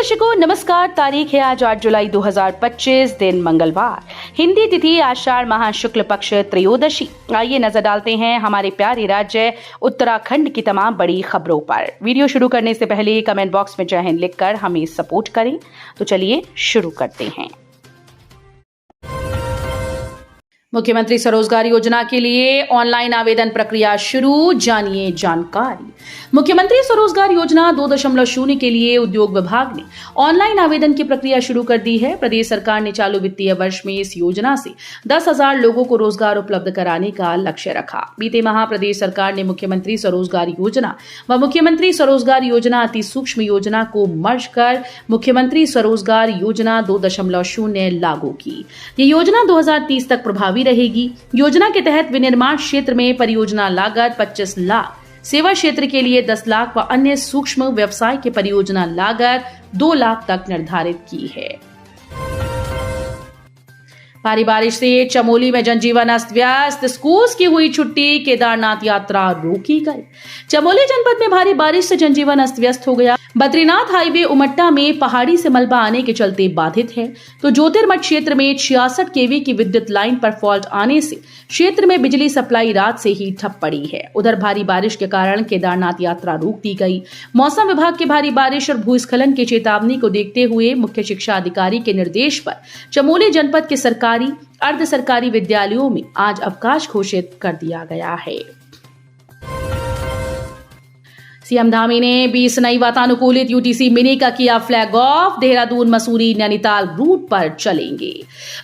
दर्शकों नमस्कार। तारीख है आज 8 जुलाई 2025, दिन मंगलवार, हिंदी तिथि आषाढ़ माह शुक्ल पक्ष त्रयोदशी। आइए नजर डालते हैं हमारे प्यारे राज्य उत्तराखंड की तमाम बड़ी खबरों पर। वीडियो शुरू करने से पहले कमेंट बॉक्स में जय हिंद लिखकर हमें सपोर्ट करें। तो चलिए शुरू करते हैं। मुख्यमंत्री स्वरोजगार योजना के लिए ऑनलाइन आवेदन प्रक्रिया शुरू, जानिए जानकारी। मुख्यमंत्री स्वरोजगार योजना 2.0 के लिए उद्योग विभाग ने ऑनलाइन आवेदन की प्रक्रिया शुरू कर दी है। प्रदेश सरकार ने चालू वित्तीय वर्ष में इस योजना से 10,000 लोगों को रोजगार उपलब्ध कराने का लक्ष्य रखा। बीते माह प्रदेश सरकार ने मुख्यमंत्री स्वरोजगार योजना व मुख्यमंत्री स्वरोजगार योजना अति सूक्ष्म योजना को मर्ज कर मुख्यमंत्री स्वरोजगार योजना 2.0 लागू की। ये योजना 2030 तक प्रभावी रहेगी। योजना के तहत विनिर्माण क्षेत्र में परियोजना लागत 25 लाख, सेवा क्षेत्र के लिए 10 लाख व अन्य सूक्ष्म व्यवसाय के परियोजना लागत 2 लाख तक निर्धारित की है। भारी बारिश से चमोली में जनजीवन अस्त व्यस्त, स्कूल की हुई छुट्टी, केदारनाथ यात्रा रोकी गई। चमोली जनपद में भारी बारिश से जनजीवन अस्त व्यस्त हो गया। बद्रीनाथ हाईवे उमट्टा में पहाड़ी से मलबा आने के चलते बाधित है, तो ज्योतिर्मठ क्षेत्र में 66 केवी की विद्युत लाइन पर फॉल्ट आने से क्षेत्र में बिजली सप्लाई रात से ही ठप पड़ी है। उधर भारी बारिश के कारण केदारनाथ यात्रा रोक दी गई। मौसम विभाग की भारी बारिश और भूस्खलन की चेतावनी को देखते हुए मुख्य शिक्षा अधिकारी के निर्देश पर चमोली जनपद के सरकारी अर्ध सरकारी विद्यालयों में आज अवकाश घोषित कर दिया गया है। सीएम धामी ने 20 नई वातानुकूलित यूटीसी मिनी का किया flag off. Dehradun, Mussoorie, Nainital route पर चलेंगे।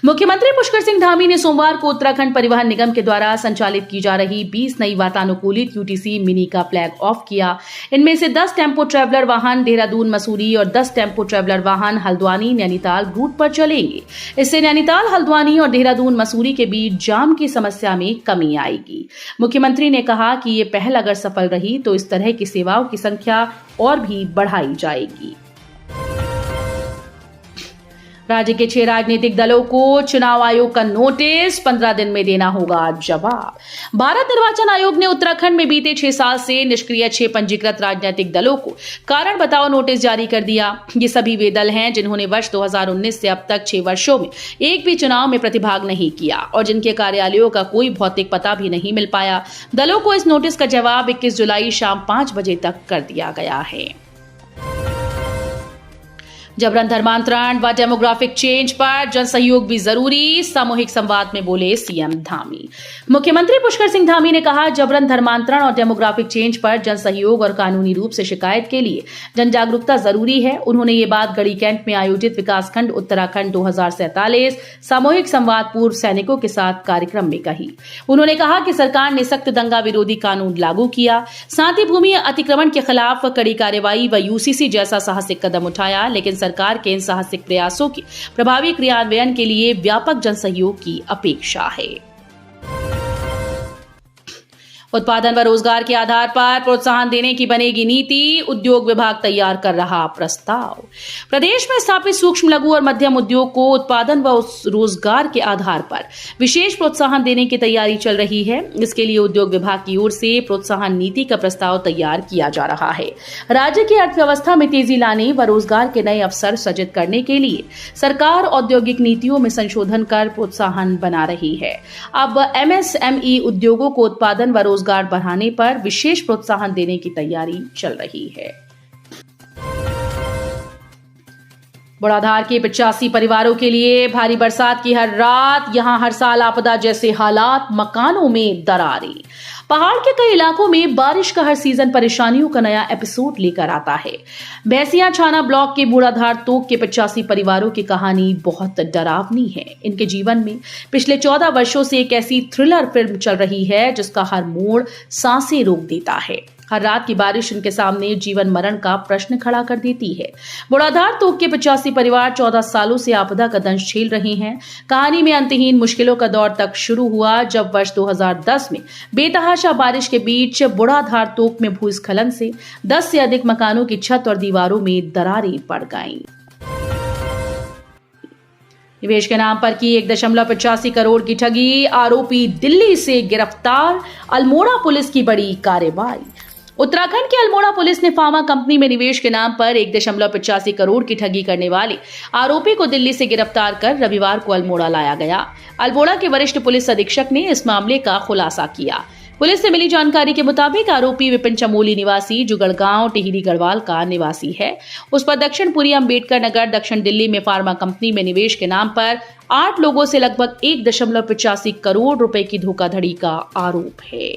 मुख्यमंत्री पुष्कर सिंह धामी ने सोमवार को उत्तराखंड परिवहन निगम के द्वारा संचालित की जा रही 20 नई वातानुकूलित यूटीसी मिनी का फ्लैग ऑफ किया। इनमें से 10 टेम्पो ट्रैवलर वाहन देहरादून, मसूरी और 10 टेम्पो ट्रैवलर वाहन हल्द्वानी, नैनीताल रूट पर चलेंगे। इससे नैनीताल, हल्द्वानी और देहरादून, मसूरी के बीच जाम की समस्या में कमी आएगी। मुख्यमंत्री ने कहा कि ये पहल अगर सफल रही तो इस तरह की सेवाओं की संख्या और भी बढ़ाई जाएगी। राज्य के 6 राजनीतिक दलों को चुनाव आयोग का नोटिस, 15 दिन में देना होगा जवाब। भारत निर्वाचन आयोग ने उत्तराखंड में बीते 6 साल से निष्क्रिय 6 पंजीकृत राजनीतिक दलों को कारण बताओ नोटिस जारी कर दिया। ये सभी वे दल हैं जिन्होंने वर्ष 2019 से अब तक 6 वर्षों में एक भी चुनाव में प्रतिभाग नहीं किया और जिनके कार्यालयों का कोई भौतिक पता भी नहीं मिल पाया। दलों को इस नोटिस का जवाब 21 जुलाई शाम 5 बजे तक कर दिया गया है। जबरन धर्मांतरण व डेमोग्राफिक चेंज पर जन सहयोग भी जरूरी, सामूहिक संवाद में बोले सीएम धामी। मुख्यमंत्री पुष्कर सिंह धामी ने कहा, जबरन धर्मांतरण और डेमोग्राफिक चेंज पर जन सहयोग और कानूनी रूप से शिकायत के लिए जन जागरूकता जरूरी है। उन्होंने ये बात गढ़ी कैंट में आयोजित विकासखंड उत्तराखंड 2047 सामूहिक संवाद पूर्व सैनिकों के साथ कार्यक्रम में कही। उन्होंने कहा कि सरकार ने सख्त दंगा विरोधी कानून लागू किया, साथ ही भूमि अतिक्रमण के खिलाफ कड़ी कार्रवाई व यूसीसी जैसा साहसिक कदम उठाया, लेकिन सरकार के इन साहसिक प्रयासों के प्रभावी क्रियान्वयन के लिए व्यापक जन सहयोग की अपेक्षा है। उत्पादन व रोजगार के आधार पर प्रोत्साहन देने की बनेगी नीति, उद्योग विभाग तैयार कर रहा प्रस्ताव। प्रदेश में स्थापित सूक्ष्म, लघु और मध्यम उद्योग को उत्पादन व रोजगार के आधार पर विशेष प्रोत्साहन देने की तैयारी चल रही है। इसके लिए उद्योग विभाग की ओर से प्रोत्साहन नीति का प्रस्ताव तैयार किया जा रहा है। राज्य की अर्थव्यवस्था में तेजी लाने व रोजगार के नए अवसर सृजित करने के लिए सरकार औद्योगिक नीतियों में संशोधन कर प्रोत्साहन बना रही है। अब एमएसएमई उद्योगों को उत्पादन व रोजगार बढ़ाने पर विशेष प्रोत्साहन देने की तैयारी चल रही है। बुढ़ाधार के 85 परिवारों के लिए भारी बरसात की हर रात, यहां हर साल आपदा जैसे हालात, मकानों में दरारें। पहाड़ के कई इलाकों में बारिश का हर सीजन परेशानियों का नया एपिसोड लेकर आता है। भैंसिया छाना ब्लॉक के बूढ़ाधार तोक के 85 परिवारों की कहानी बहुत डरावनी है। इनके जीवन में पिछले 14 वर्षों से एक ऐसी थ्रिलर फिल्म चल रही है जिसका हर मोड़ सांसें रोक देता है। हर रात की बारिश उनके सामने जीवन मरण का प्रश्न खड़ा कर देती है। बुढ़ाधार तोक के 85 परिवार 14 सालों से आपदा का दंश झेल रहे हैं। कहानी में अंतहीन मुश्किलों का दौर तक शुरू हुआ जब वर्ष 2010 में बेतहाशा बारिश के बीच बुढ़ाधार तोक में भूस्खलन से 10 से अधिक मकानों की छत और दीवारों में दरारें पड़ गईं। निवेश के नाम पर की 1.85 करोड़ की ठगी, आरोपी दिल्ली से गिरफ्तार, अल्मोड़ा पुलिस की बड़ी कार्रवाई। उत्तराखंड की अल्मोड़ा पुलिस ने फार्मा कंपनी में निवेश के नाम पर 1.85 करोड़ की ठगी करने वाले आरोपी को दिल्ली से गिरफ्तार कर रविवार को अल्मोड़ा लाया गया। अल्मोड़ा के वरिष्ठ पुलिस अधीक्षक ने इस मामले का खुलासा किया। पुलिस से मिली जानकारी के मुताबिक आरोपी विपिन चमोली निवासी जुगड़गांव टिहरी गढ़वाल का निवासी है। उस पर दक्षिणपुरी अंबेडकर नगर दक्षिण दिल्ली में फार्मा कंपनी में निवेश के नाम पर 8 लोगों से लगभग 1.85 करोड़ रुपए की धोखाधड़ी का आरोप है।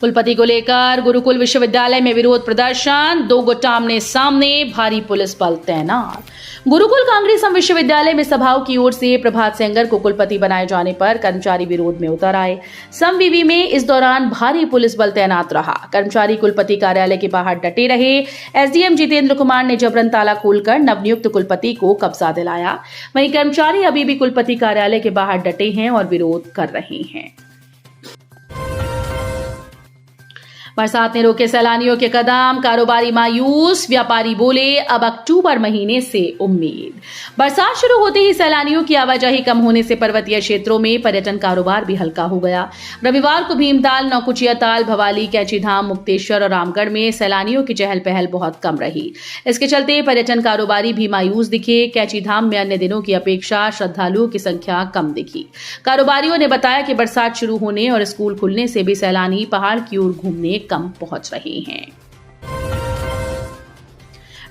कुलपति को लेकर गुरुकुल विश्वविद्यालय में विरोध प्रदर्शन, 2 गुट आमने सामने, भारी पुलिस बल तैनात। गुरुकुल कांग्रेस विश्वविद्यालय में सभाओं की ओर से प्रभात सेंगर को कुलपति बनाए जाने पर कर्मचारी विरोध में उतर आए। समविवी में इस दौरान भारी पुलिस बल तैनात रहा। कर्मचारी कुलपति कार्यालय के बाहर डटे रहे। एसडीएम जितेंद्र कुमार ने जबरन ताला खोलकर नवनियुक्त कुलपति को कब्जा दिलाया। वहीं कर्मचारी अभी भी कुलपति कार्यालय के बाहर डटे हैं और विरोध कर रहे हैं। बरसात ने रोके सैलानियों के कदम, कारोबारी मायूस, व्यापारी बोले अब अक्टूबर महीने से उम्मीद। बरसात शुरू होते ही सैलानियों की आवाजाही कम होने से पर्वतीय क्षेत्रों में पर्यटन कारोबार भी हल्का हो गया। रविवार को भीमताल, नौकुचिया ताल, भवाली, कैंचीधाम, मुक्तेश्वर और रामगढ़ में सैलानियों की चहल पहल बहुत कम रही। इसके चलते पर्यटन कारोबारी भी मायूस दिखे। कैंचीधाम में अन्य दिनों की अपेक्षा श्रद्धालुओं की संख्या कम दिखी। कारोबारियों ने बताया कि बरसात शुरू होने और स्कूल खुलने से भी सैलानी पहाड़ की ओर घूमने कम पहुंच रहे हैं।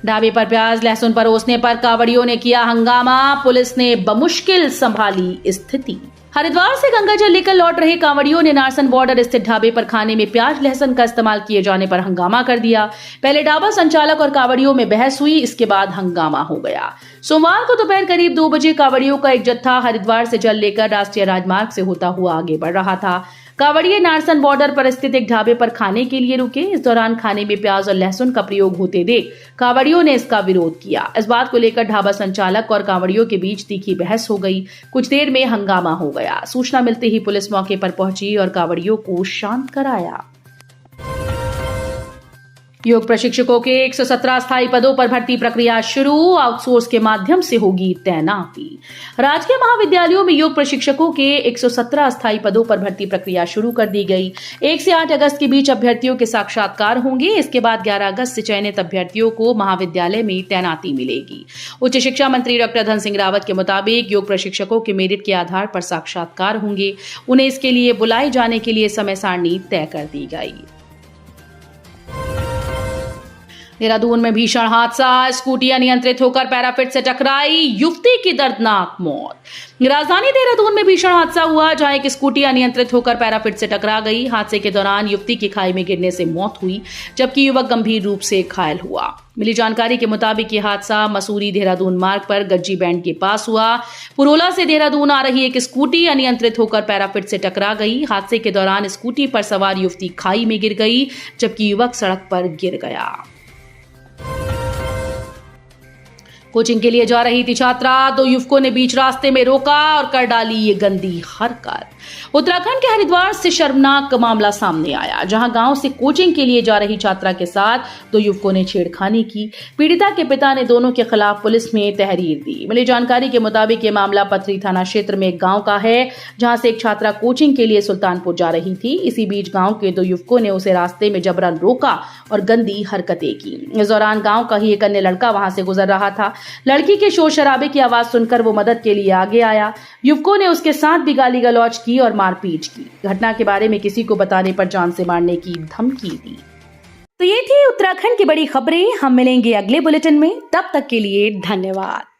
ढाबे पर प्याज लहसुन परोसने पर कांवड़ियों ने किया हंगामा, पुलिस ने बमुश्किल संभाली स्थिति। हरिद्वार से गंगा जल लेकर लौट रहे कांवड़ियों ने नारसन बॉर्डर स्थित ढाबे पर खाने में प्याज लहसुन का इस्तेमाल किए जाने पर हंगामा कर दिया। पहले ढाबा संचालक और कांवड़ियों में बहस हुई, इसके बाद हंगामा हो गया। सोमवार को दोपहर करीब 2 बजे कांवड़ियों का एक जत्था हरिद्वार से जल लेकर राष्ट्रीय राजमार्ग से होता हुआ आगे बढ़ रहा था। कांवड़िये नारसन बॉर्डर पर स्थित एक ढाबे पर खाने के लिए रुके। इस दौरान खाने में प्याज और लहसुन का प्रयोग होते देख कांवड़ियों ने इसका विरोध किया। इस बात को लेकर ढाबा संचालक और कांवड़ियों के बीच तीखी बहस हो गई। कुछ देर में हंगामा हो गया। सूचना मिलते ही पुलिस मौके पर पहुंची और कांवड़ियों को शांत कराया। योग प्रशिक्षकों के 117 स्थायी पदों पर भर्ती प्रक्रिया शुरू, आउटसोर्स के माध्यम से होगी तैनाती। राजकीय महाविद्यालयों में योग प्रशिक्षकों के 117 स्थायी पदों पर भर्ती प्रक्रिया शुरू कर दी गई। 1 से 8 अगस्त के बीच अभ्यर्थियों के साक्षात्कार होंगे। इसके बाद 11 अगस्त से चयनित अभ्यर्थियों को महाविद्यालय में तैनाती मिलेगी। उच्च शिक्षा मंत्री डॉक्टर धन सिंह रावत के मुताबिक योग प्रशिक्षकों के मेरिट के आधार पर साक्षात्कार होंगे। उन्हें इसके लिए बुलाए जाने के लिए समय सारणी तय कर दी गई। देहरादून में भीषण हादसा, स्कूटी अनियंत्रित होकर पैराफिट से टकराई, युवती की दर्दनाक मौत। राजधानी देहरादून में भीषण हादसा हुआ जहां एक स्कूटी अनियंत्रित होकर पैराफिट से टकरा गई। हादसे के दौरान युवती की खाई में गिरने से मौत हुई, जबकि युवक गंभीर रूप से घायल हुआ। मिली जानकारी के मुताबिक यह हादसा मसूरी देहरादून मार्ग पर गज्जी बैंड के पास हुआ। पुरोला से देहरादून आ रही एक स्कूटी अनियंत्रित होकर पैराफिट से टकरा गई। हादसे के दौरान स्कूटी पर सवार युवती खाई में गिर गई, जबकि युवक सड़क पर गिर गया। कोचिंग के लिए जा रही थी छात्रा, 2 युवकों ने बीच रास्ते में रोका और कर डाली ये गंदी हरकत। उत्तराखंड के हरिद्वार से शर्मनाक मामला सामने आया, जहां गांव से कोचिंग के लिए जा रही छात्रा के साथ 2 युवकों ने छेड़खानी की। पीड़िता के पिता ने दोनों के खिलाफ पुलिस में तहरीर दी। मिली जानकारी के मुताबिक ये मामला पथरी थाना क्षेत्र में एक गांव का है, जहां से एक छात्रा कोचिंग के लिए सुल्तानपुर जा रही थी। इसी बीच गांव के 2 युवकों ने उसे रास्ते में जबरन रोका और गंदी हरकतें की। इस दौरान गांव का ही एक अन्य लड़का वहां से गुजर रहा था। लड़की के शोर शराबे की आवाज सुनकर वो मदद के लिए आगे आया। युवकों ने उसके साथ भी गाली गलौज की और मारपीट की। घटना के बारे में किसी को बताने पर जान से मारने की धमकी दी। तो ये थी उत्तराखंड की बड़ी खबरें। हम मिलेंगे अगले बुलेटिन में, तब तक के लिए धन्यवाद।